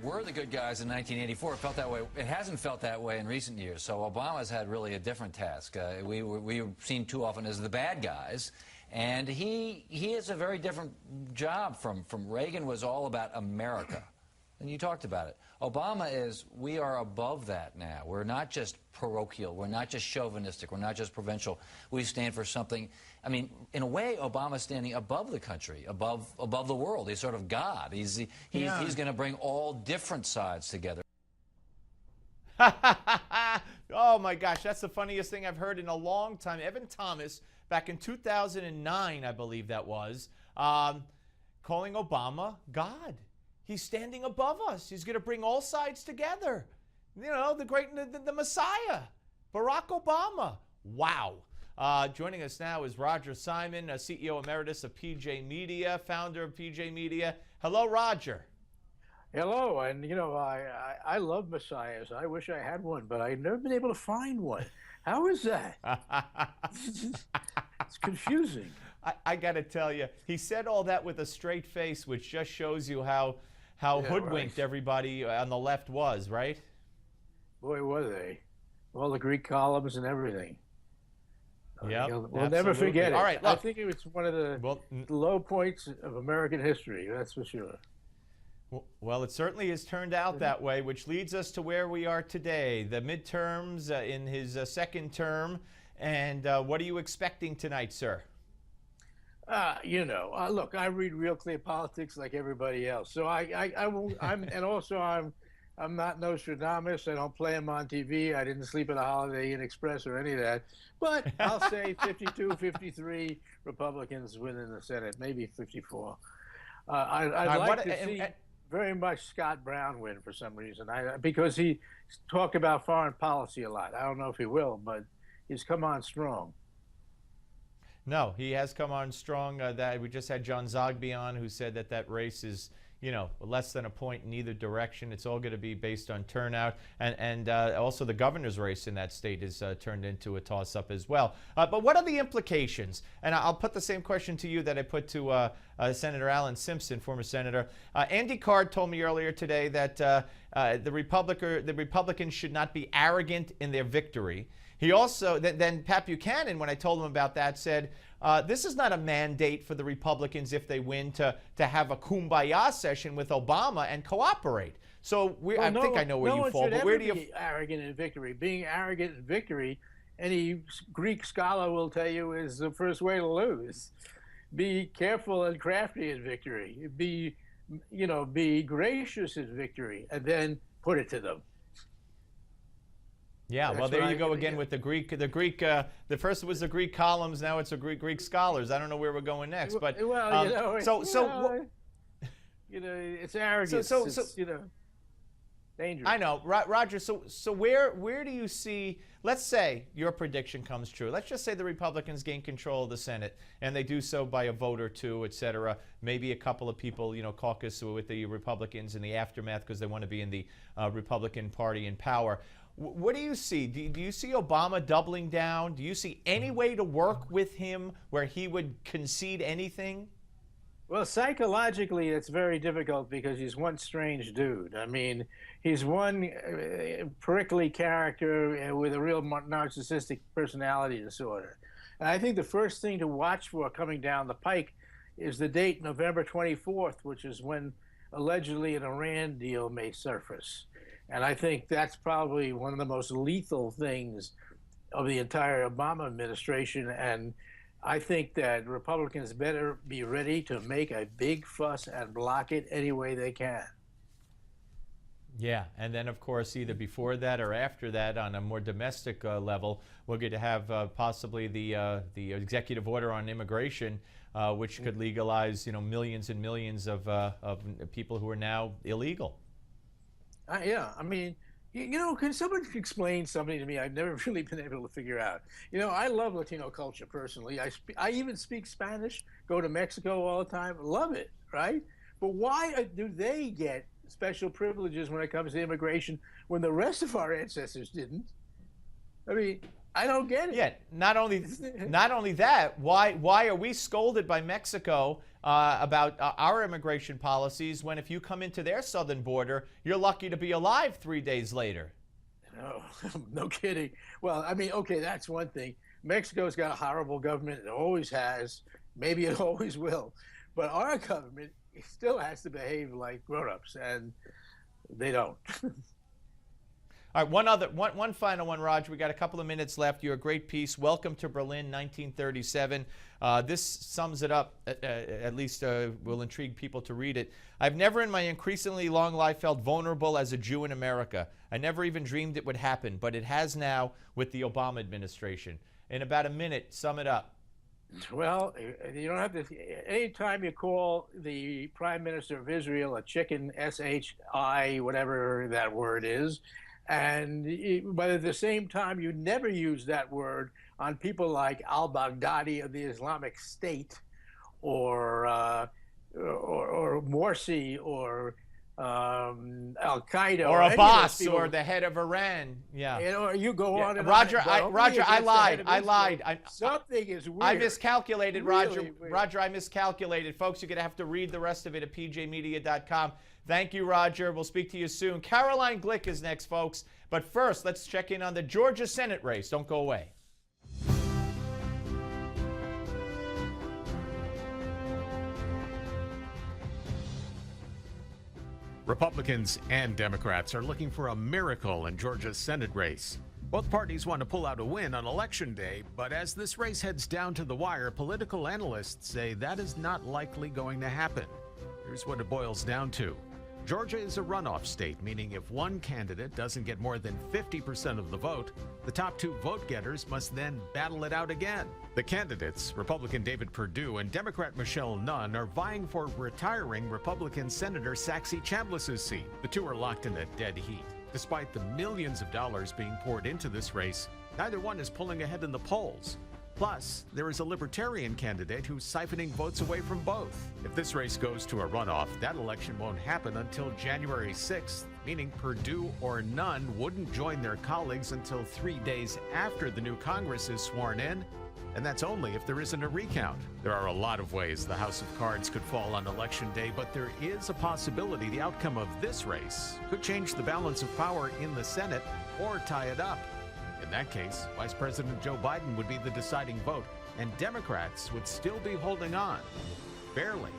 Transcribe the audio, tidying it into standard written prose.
were the good guys in 1984. It felt that way. It hasn't felt that way in recent years. So Obama's had really a different task. We were seen too often as the bad guys. And he has a very different job from Reagan. Was all about America. And you talked about it. Obama is, we are above that now. We're not just parochial. We're not just chauvinistic. We're not just provincial. We stand for something. I mean, in a way, Obama's standing above the country, above the world. He's sort of God. He's going to bring all different sides together. Oh, my gosh. That's the funniest thing I've heard in a long time. Evan Thomas, back in 2009, I believe that was, calling Obama God. He's standing above us. He's going to bring all sides together. You know, the Messiah, Barack Obama. Wow. Joining us now is Roger Simon, CEO Emeritus of PJ Media, founder of PJ Media. Hello, Roger. Hello, and you know, I love messiahs. I wish I had one, but I've never been able to find one. How is that? It's confusing. I got to tell you, he said all that with a straight face, which just shows you how hoodwinked everybody on the left was, right? Boy, were they. All the Greek columns and everything. Yeah, we'll never forget it. All right, look, I think it was one of the low points of American history, that's for sure. Well, it certainly has turned out that way, which leads us to where we are today. The midterms in his second term. And what are you expecting tonight, sir? You know, look, I read Real Clear Politics like everybody else. So I'm not Nostradamus. I don't play him on TV. I didn't sleep at a Holiday Inn Express or any of that. But I'll say 52, 53 Republicans win in the Senate, maybe 54. I'd like to see very much Scott Brown win for some reason, because he talked about foreign policy a lot. I don't know if he will, but he's come on strong. No, he has come on strong. That we just had John Zogby on, who said that race is, you know, less than a point in either direction. It's all going to be based on turnout, and also the governor's race in that state is turned into a toss-up as well. But what are the implications? And I'll put the same question to you that I put to Senator Alan Simpson, former senator. Andy Card told me earlier today that the Republicans should not be arrogant in their victory. He also, then Pat Buchanan, when I told him about that, said, this is not a mandate for the Republicans, if they win, to have a kumbaya session with Obama and cooperate. So I think I know where you fall, but where do you... be arrogant in victory. Being arrogant in victory, any Greek scholar will tell you, is the first way to lose. Be careful and crafty in victory. Be gracious in victory, and then put it to them. Yeah, well, there you go again with the Greek. The first was the Greek columns. Now it's the Greek scholars. I don't know where we're going next, but well, it's arrogance. It's, dangerous. I know, Roger. So where do you see? Let's say your prediction comes true. Let's just say the Republicans gain control of the Senate, and they do so by a vote or two, et cetera. Maybe a couple of people, caucus with the Republicans in the aftermath because they want to be in the Republican Party in power. What do you see? Do you see Obama doubling down? Do you see any way to work with him where he would concede anything? Well, psychologically, it's very difficult because he's one strange dude. I mean, he's one prickly character with a real narcissistic personality disorder. And I think the first thing to watch for coming down the pike is the date November 24th, which is when allegedly an Iran deal may surface. And I think that's probably one of the most lethal things of the entire Obama administration. And I think that Republicans better be ready to make a big fuss and block it any way they can. Yeah, and then, of course, either before that or after that, on a more domestic level, we're going to have possibly the executive order on immigration, which could legalize, millions and millions of people who are now illegal. Yeah, I mean, can someone explain something to me I've never really been able to figure out? I love Latino culture personally. I even speak Spanish, go to Mexico all the time, love it, right? But why do they get special privileges when it comes to immigration when the rest of our ancestors didn't? I mean, I don't get it. Yeah, not only that, why are we scolded by Mexico about our immigration policies when if you come into their southern border, you're lucky to be alive 3 days later? No, no kidding. Well, I mean, okay, that's one thing. Mexico's got a horrible government. It always has. Maybe it always will. But our government still has to behave like grown-ups, and they don't. All right, one final one, Roger. We got a couple of minutes left. You're a great piece. Welcome to Berlin, 1937. This sums it up, at least will intrigue people to read it. I've never in my increasingly long life felt vulnerable as a Jew in America. I never even dreamed it would happen, but it has now with the Obama administration. In about a minute, sum it up. Well, you don't have to. Anytime you call the Prime Minister of Israel a chicken, S-H-I, whatever that word is, but at the same time, you never use that word on people like al-Baghdadi of the Islamic State, or Morsi, or Al-Qaeda, or Abbas, or the head of Iran. Yeah. Or you go on and Roger, on. I lied. Something is weird. I miscalculated, really Roger. weird. Roger, I miscalculated. Folks, you're going to have to read the rest of it at pjmedia.com. Thank you, Roger. We'll speak to you soon. Caroline Glick is next, folks. But first, let's check in on the Georgia Senate race. Don't go away. Republicans and Democrats are looking for a miracle in Georgia's Senate race. Both parties want to pull out a win on Election Day, but as this race heads down to the wire, political analysts say that is not likely going to happen. Here's what it boils down to. Georgia is a runoff state, meaning if one candidate doesn't get more than 50% of the vote, the top two vote getters must then battle it out again. The candidates, Republican David Perdue and Democrat Michelle Nunn, are vying for retiring Republican Senator Saxby Chambliss's seat. The two are locked in a dead heat. Despite the millions of dollars being poured into this race, neither one is pulling ahead in the polls. Plus, there is a Libertarian candidate who's siphoning votes away from both. If this race goes to a runoff, that election won't happen until January 6th, meaning Perdue or Nunn wouldn't join their colleagues until 3 days after the new Congress is sworn in, and that's only if there isn't a recount. There are a lot of ways the House of Cards could fall on Election Day, but there is a possibility the outcome of this race could change the balance of power in the Senate or tie it up. In that case, Vice President Joe Biden would be the deciding vote, and Democrats would still be holding on. Barely.